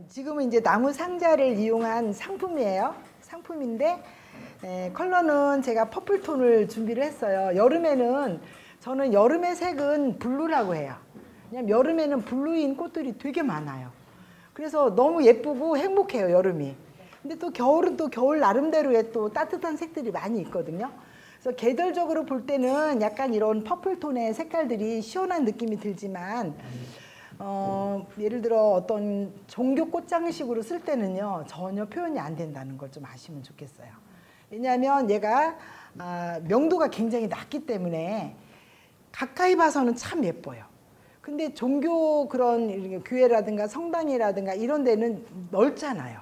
지금은 이제 나무 상자를 이용한 상품이에요. 상품인데 컬러는 제가 퍼플톤을 준비를 했어요. 여름에는 저는 여름의 색은 블루라고 해요. 왜냐면 여름에는 블루인 꽃들이 되게 많아요. 그래서 너무 예쁘고 행복해요, 여름이. 근데 또 겨울은 또 겨울 나름대로의 또 따뜻한 색들이 많이 있거든요. 그래서 계절적으로 볼 때는 약간 이런 퍼플톤의 색깔들이 시원한 느낌이 들지만 예를 들어 어떤 종교 꽃장식으로 쓸 때는요 전혀 표현이 안 된다는 걸 좀 아시면 좋겠어요. 왜냐하면 얘가 명도가 굉장히 낮기 때문에 가까이 봐서는 참 예뻐요. 근데 종교 그런 교회라든가 성당이라든가 이런 데는 넓잖아요.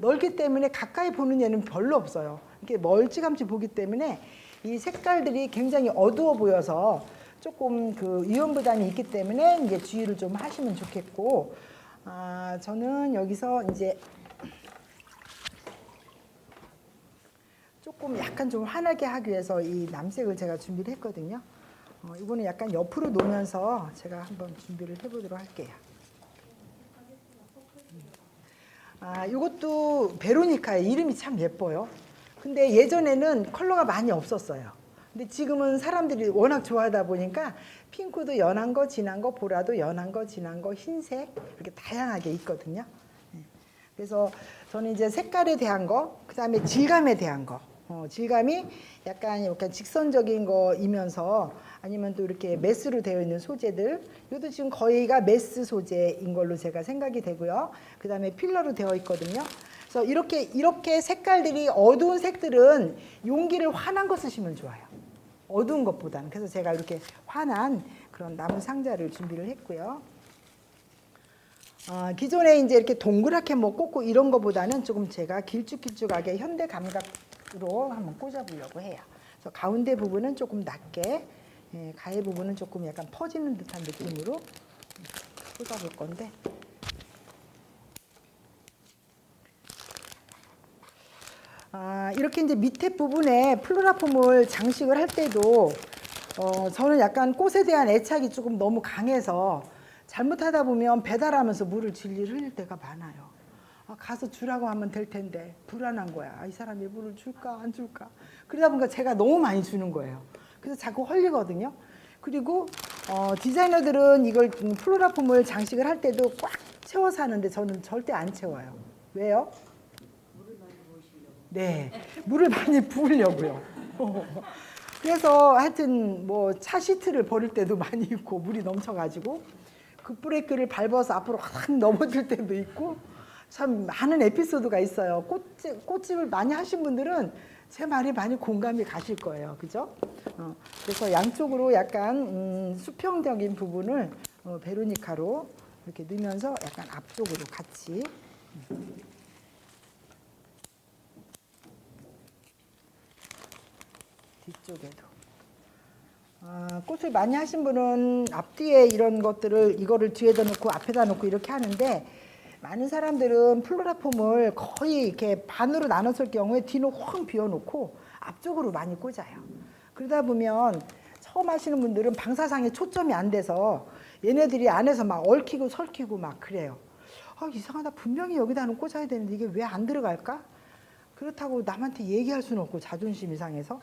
넓기 때문에 가까이 보는 얘는 별로 없어요. 이렇게 멀찌감치 보기 때문에 이 색깔들이 굉장히 어두워 보여서 조금 그 위험 부담이 있기 때문에 이제 주의를 좀 하시면 좋겠고, 저는 여기서 이제 조금 약간 좀 환하게 하기 위해서 이 남색을 제가 준비를 했거든요. 이거는 약간 옆으로 놓으면서 제가 한번 준비를 해보도록 할게요. 이것도 베로니카예요. 이름이 참 예뻐요. 근데 예전에는 컬러가 많이 없었어요. 근데 지금은 사람들이 워낙 좋아하다 보니까 핑크도 연한 거, 진한 거, 보라도 연한 거, 진한 거, 흰색 이렇게 다양하게 있거든요. 그래서 저는 이제 색깔에 대한 거, 그 다음에 질감에 대한 거, 질감이 약간 이렇게 직선적인 거이면서 아니면 또 이렇게 메스로 되어 있는 소재들, 이것도 지금 거의가 메스 소재인 걸로 제가 생각이 되고요. 그 다음에 필러로 되어 있거든요. 그래서 이렇게 색깔들이 어두운 색들은 용기를 환한 거 쓰시면 좋아요. 어두운 것보다는. 그래서 제가 이렇게 환한 그런 나무 상자를 준비를 했고요. 기존에 이제 이렇게 동그랗게 뭐 꽂고 이런 거보다는 조금 제가 길쭉길쭉하게 현대 감각으로 한번 꽂아보려고 해요. 그래서 가운데 부분은 조금 낮게, 가해 부분은 조금 약간 퍼지는 듯한 느낌으로 꽂아볼 건데. 이렇게 이제 밑에 부분에 플로라폼을 장식을 할 때도 저는 약간 꽃에 대한 애착이 조금 너무 강해서 잘못하다 보면 배달하면서 물을 질질 흘릴 때가 많아요. 가서 주라고 하면 될 텐데 불안한 거야. 이 사람이 물을 줄까 안 줄까. 그러다 보니까 제가 너무 많이 주는 거예요. 그래서 자꾸 헐리거든요. 그리고 디자이너들은 이걸 플로라폼을 장식을 할 때도 꽉 채워서 하는데 저는 절대 안 채워요. 왜요? 네, 물을 많이 부으려고요. 그래서 하여튼 뭐 차 시트를 버릴 때도 많이 있고 물이 넘쳐가지고 급브레이크를 밟아서 앞으로 확 넘어질 때도 있고 참 많은 에피소드가 있어요. 꽃집을 많이 하신 분들은 제 말이 많이 공감이 가실 거예요. 그죠? 그래서 양쪽으로 약간 수평적인 부분을 베로니카로 이렇게 넣으면서 약간 앞쪽으로 같이 뒤쪽에도. 꽃을 많이 하신 분은 앞뒤에 이런 것들을 이거를 뒤에다 놓고 앞에다 놓고 이렇게 하는데 많은 사람들은 플로라폼을 거의 이렇게 반으로 나눴을 경우에 뒤는 확 비워놓고 앞쪽으로 많이 꽂아요. 그러다 보면 처음 하시는 분들은 방사상에 초점이 안 돼서 얘네들이 안에서 막 얽히고 설키고 막 그래요. 이상하다. 분명히 여기다는 꽂아야 되는데 이게 왜 안 들어갈까? 그렇다고 남한테 얘기할 수는 없고 자존심이 상해서.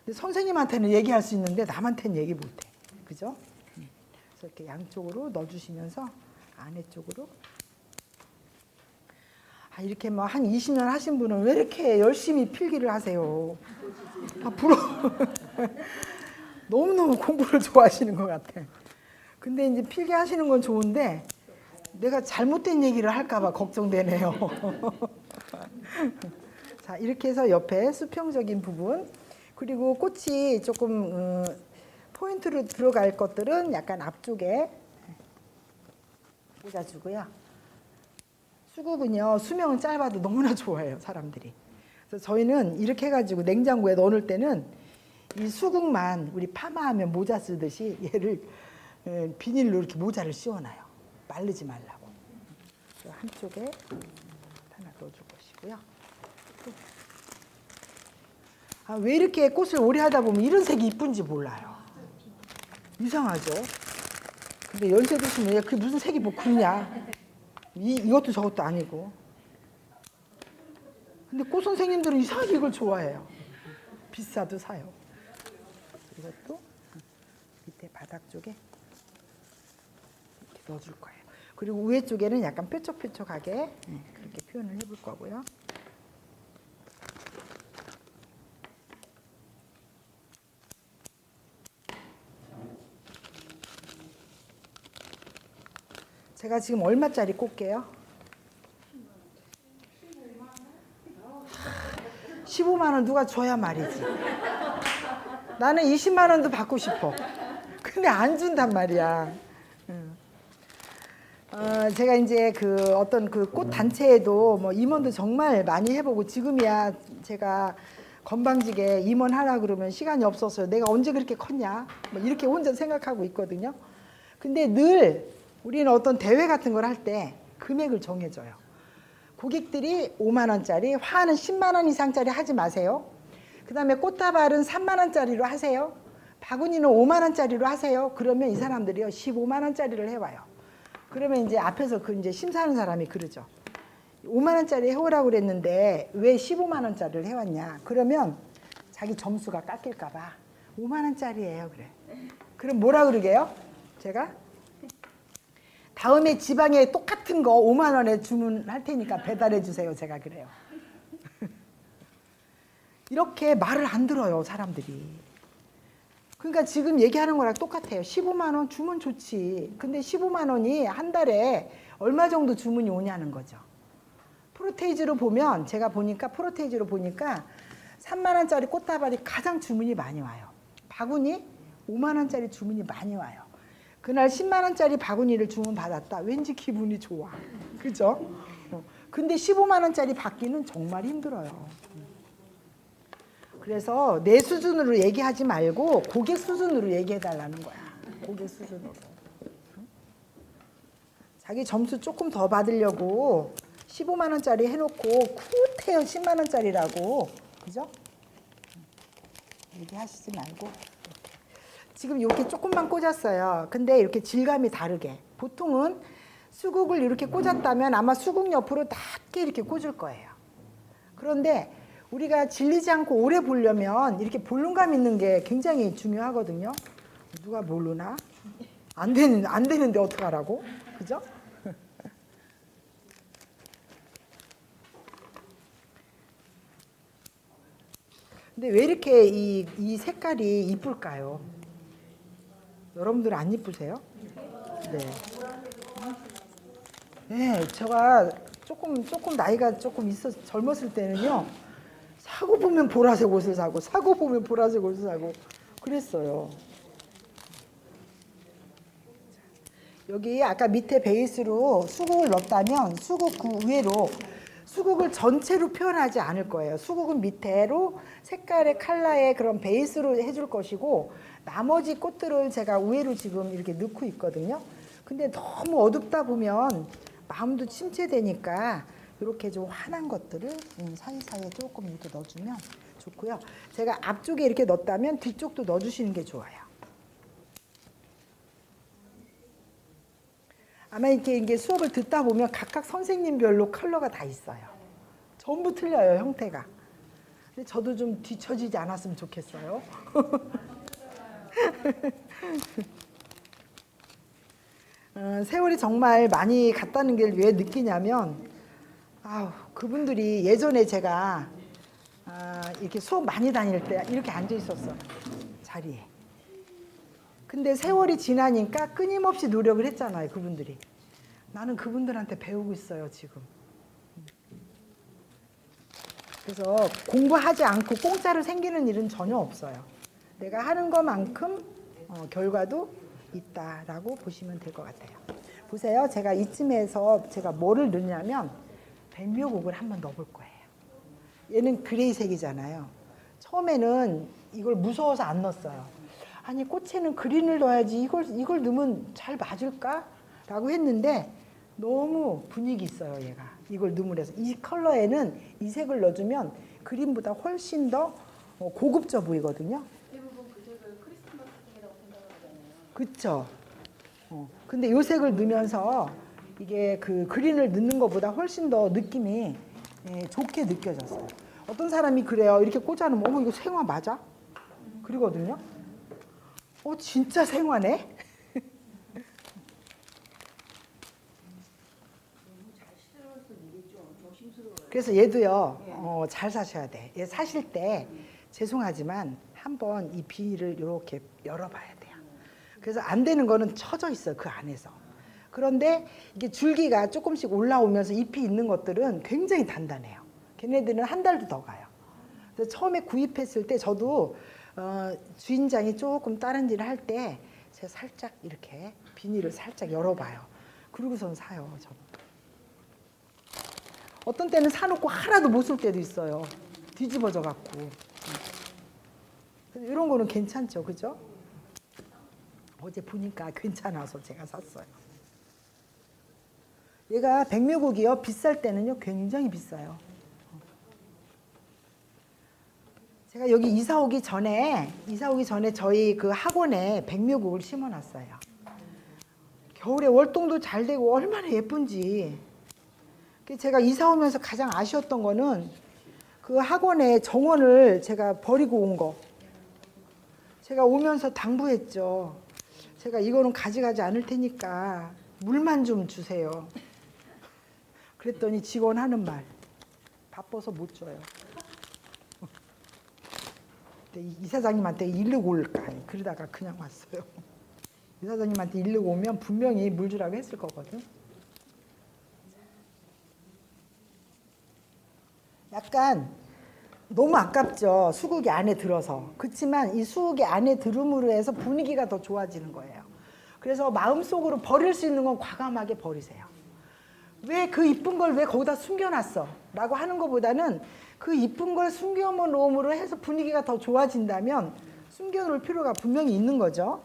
근데 선생님한테는 얘기할 수 있는데 남한테는 얘기 못해. 그죠? 그래서 이렇게 양쪽으로 넣어주시면서 안에 쪽으로. 이렇게 뭐 한 20년 하신 분은 왜 이렇게 열심히 필기를 하세요? 부러워. 너무너무 공부를 좋아하시는 것 같아. 근데 이제 필기 하시는 건 좋은데 내가 잘못된 얘기를 할까봐 걱정되네요. 자, 이렇게 해서 옆에 수평적인 부분, 그리고 꽃이 조금 포인트로 들어갈 것들은 약간 앞쪽에 꽂아주고요. 수국은요, 수명은 짧아도 너무나 좋아해요, 사람들이. 그래서 저희는 이렇게 해가지고 냉장고에 넣어놓을 때는 이 수국만 우리 파마하면 모자 쓰듯이 얘를 비닐로 이렇게 모자를 씌워놔요. 마르지 말라고. 한쪽에 하나 넣어줄 것이고요. 왜 이렇게 꽃을 오래 하다 보면 이런 색이 이쁜지 몰라요. 이상하죠? 근데 연세 드시면 그게 무슨 색이 뭐 그러냐. 이것도 저것도 아니고. 근데 꽃 선생님들은 이상하게 이걸 좋아해요. 비싸도 사요. 이것도 밑에 바닥 쪽에 이렇게 넣어줄 거예요. 그리고 위에 쪽에는 약간 뾰족뾰족하게 그렇게 표현을 해볼 거고요. 제가 지금 얼마짜리 꽂게요? 15만 원 누가 줘야 말이지. 나는 20만 원도 받고 싶어. 근데 안 준단 말이야. 제가 이제 그 어떤 그 꽃 단체에도 뭐 임원도 정말 많이 해보고 지금이야 제가 건방지게 임원하라 그러면 시간이 없어서 내가 언제 그렇게 컸냐 뭐 이렇게 혼자 생각하고 있거든요. 근데 늘 우리는 어떤 대회 같은 걸 할 때 금액을 정해줘요. 고객들이 5만 원짜리, 화는 10만 원 이상짜리 하지 마세요. 그 다음에 꽃다발은 3만 원짜리로 하세요. 바구니는 5만 원짜리로 하세요. 그러면 이 사람들이요 15만 원짜리를 해와요. 그러면 이제 앞에서 그 이제 심사하는 사람이 그러죠. 5만 원짜리 해오라고 그랬는데 왜 15만 원짜리를 해왔냐? 그러면 자기 점수가 깎일까봐 5만 원짜리예요. 그래. 그럼 뭐라 그러게요? 제가 다음에 지방에 똑같은 거 5만 원에 주문할 테니까 배달해 주세요. 제가 그래요. 이렇게 말을 안 들어요, 사람들이. 그러니까 지금 얘기하는 거랑 똑같아요. 15만 원 주면 좋지. 근데 15만 원이 한 달에 얼마 정도 주문이 오냐는 거죠. 프로테이지로 보면 제가 보니까 프로테이지로 보니까 3만 원짜리 꽃다발이 가장 주문이 많이 와요. 바구니 5만 원짜리 주문이 많이 와요. 그날 10만 원짜리 바구니를 주문 받았다. 왠지 기분이 좋아. 그죠? 근데 15만 원짜리 받기는 정말 힘들어요. 그래서 내 수준으로 얘기하지 말고 고객 수준으로 얘기해 달라는 거야. 고객 수준으로. 자기 점수 조금 더 받으려고 15만 원짜리 해놓고 굿해요 10만 원짜리라고. 그죠? 얘기하시지 말고. 지금 이렇게 조금만 꽂았어요. 근데 이렇게 질감이 다르게. 보통은 수국을 이렇게 꽂았다면 아마 수국 옆으로 낮게 이렇게 꽂을 거예요. 그런데 우리가 질리지 않고 오래 보려면 이렇게 볼륨감 있는 게 굉장히 중요하거든요. 누가 모르나? 안 되는데 어떡하라고? 그죠? 근데 왜 이렇게 이 색깔이 이쁠까요? 여러분들 안 이쁘세요? 네. 네, 제가 조금 나이가 조금 젊었을 때는요. 사고 보면 보라색 옷을 사고 사고 보면 보라색 옷을 사고 그랬어요. 여기 아까 밑에 베이스로 수국을 넣었다면 수국 그 위로 수국을 전체로 표현하지 않을 거예요. 수국은 밑에로 색깔의 컬러의 그런 베이스로 해줄 것이고 나머지 꽃들을 제가 위로 지금 이렇게 넣고 있거든요. 근데 너무 어둡다 보면 마음도 침체되니까 이렇게 좀 환한 것들을 사이사이에 조금 이렇게 넣어주면 좋고요. 제가 앞쪽에 이렇게 넣었다면 뒤쪽도 넣어주시는 게 좋아요. 아마 이게 수업을 듣다 보면 각각 선생님별로 컬러가 다 있어요. 전부 틀려요, 형태가. 근데 저도 좀 뒤처지지 않았으면 좋겠어요. 세월이 정말 많이 갔다는 걸 왜 느끼냐면 그분들이 예전에 제가 이렇게 수업 많이 다닐 때 이렇게 앉아 있었어 자리에. 근데 세월이 지나니까 끊임없이 노력을 했잖아요, 그분들이. 나는 그분들한테 배우고 있어요, 지금. 그래서 공부하지 않고 공짜로 생기는 일은 전혀 없어요. 내가 하는 것만큼 결과도 있다라고 보시면 될 것 같아요. 보세요. 제가 이쯤에서 제가 뭐를 넣냐면 백묘곡을 한번 넣어볼 거예요. 얘는 그레이색이잖아요. 처음에는 이걸 무서워서 안 넣었어요. 아니 꽃에는 그린을 넣어야지 이걸 넣으면 잘 맞을까? 라고 했는데 너무 분위기 있어요, 얘가. 이걸 넣으면 해서 이 컬러에는 이 색을 넣어주면 그린보다 훨씬 더 고급져 보이거든요. 대부분 그 색을 크리스마스 색이라고 생각하잖아요. 그쵸? 근데 이 색을 넣으면서 이게 그 그린을 넣는 것보다 훨씬 더 느낌이 좋게 느껴졌어요. 어떤 사람이 그래요. 이렇게 꽂아놓으면 어머 이거 생화 맞아? 그러거든요. 진짜 생화네? 그래서 얘도요, 잘 사셔야 돼. 얘 사실 때 죄송하지만 한번 이 비닐을 이렇게 열어봐야 돼요. 그래서 안 되는 거는 쳐져 있어요, 그 안에서. 그런데 이게 줄기가 조금씩 올라오면서 잎이 있는 것들은 굉장히 단단해요. 걔네들은 한 달도 더 가요. 그래서 처음에 구입했을 때 저도 주인장이 조금 다른 일을 할 때 제가 살짝 이렇게 비닐을 살짝 열어봐요. 그러고선 사요, 저는. 어떤 때는 사놓고 하나도 못 쓸 때도 있어요. 뒤집어져 갖고. 이런 거는 괜찮죠, 그죠? 어제 보니까 괜찮아서 제가 샀어요. 얘가 백묘국이요, 비쌀 때는요 굉장히 비싸요. 제가 여기 이사 오기 전에 저희 그 학원에 백묘국을 심어놨어요. 겨울에 월동도 잘 되고 얼마나 예쁜지. 제가 이사 오면서 가장 아쉬웠던 거는 그 학원에 정원을 제가 버리고 온 거. 제가 오면서 당부했죠. 제가 이거는 가져가지 않을 테니까 물만 좀 주세요. 그랬더니 직원 하는 말, 바빠서 못 줘요. 이사장님한테 이르고 올까? 그러다가 그냥 왔어요. 이사장님한테 이르고 오면 분명히 물 주라고 했을 거거든. 약간 너무 아깝죠. 수국이 안에 들어서. 그렇지만 이 수국이 안에 들음으로 해서 분위기가 더 좋아지는 거예요. 그래서 마음속으로 버릴 수 있는 건 과감하게 버리세요. 왜 그 이쁜 걸 왜 거기다 숨겨놨어? 라고 하는 것보다는 그 이쁜 걸 숨겨놓음으로 해서 분위기가 더 좋아진다면 숨겨놓을 필요가 분명히 있는 거죠.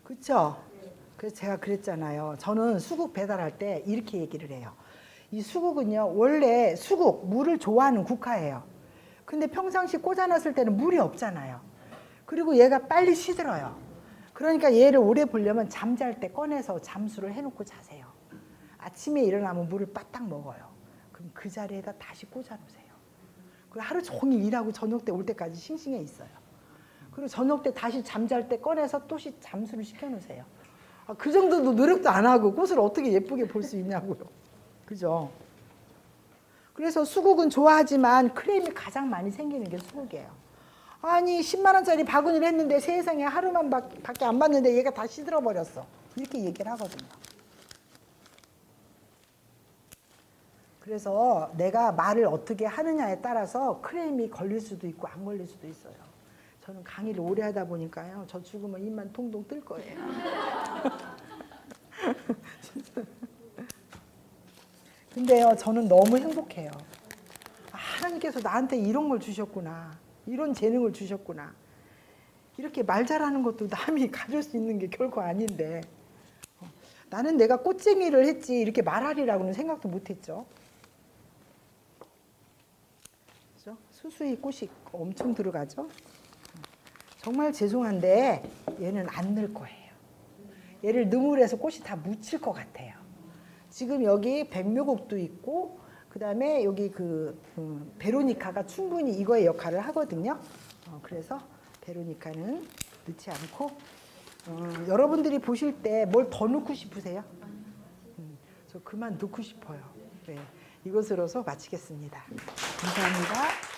그렇죠? 그래서 제가 그랬잖아요. 저는 수국 배달할 때 이렇게 얘기를 해요. 이 수국은요, 원래 수국, 물을 좋아하는 국화예요. 근데 평상시 꽂아놨을 때는 물이 없잖아요. 그리고 얘가 빨리 시들어요. 그러니까 얘를 오래 보려면 잠잘 때 꺼내서 잠수를 해놓고 자세요. 아침에 일어나면 물을 빠딱 먹어요. 그럼 그 자리에다 다시 꽂아놓으세요. 그리고 하루 종일 일하고 저녁 때 올 때까지 싱싱해 있어요. 그리고 저녁 때 다시 잠잘 때 꺼내서 또 잠수를 시켜놓으세요. 그 정도도 노력도 안 하고 꽃을 어떻게 예쁘게 볼 수 있냐고요. 그죠? 그래서 수국은 좋아하지만 크레임이 가장 많이 생기는 게 수국이에요. 아니 10만 원짜리 바구니를 했는데 세상에 하루만 밖에 안 봤는데 얘가 다 시들어 버렸어. 이렇게 얘기를 하거든요. 그래서 내가 말을 어떻게 하느냐에 따라서 크레임이 걸릴 수도 있고 안 걸릴 수도 있어요. 저는 강의를 오래 하다 보니까요. 저 죽으면 입만 통통 뜰 거예요. 근데요, 저는 너무 행복해요. 하나님께서 나한테 이런 걸 주셨구나. 이런 재능을 주셨구나. 이렇게 말 잘하는 것도 남이 가질 수 있는 게 결코 아닌데 나는 내가 꽃쟁이를 했지 이렇게 말하리라고는 생각도 못했죠. 그렇죠? 수수히 꽃이 엄청 들어가죠. 정말 죄송한데 얘는 안 넣을 거예요. 얘를 넣으려 해서 꽃이 다 묻힐 것 같아요. 지금 여기 백묘국도 있고 그 다음에 여기 베로니카가 충분히 이거의 역할을 하거든요. 그래서 베로니카는 넣지 않고 여러분들이 보실 때 뭘 더 넣고 싶으세요? 저 그만 넣고 싶어요. 네, 이것으로서 마치겠습니다. 감사합니다.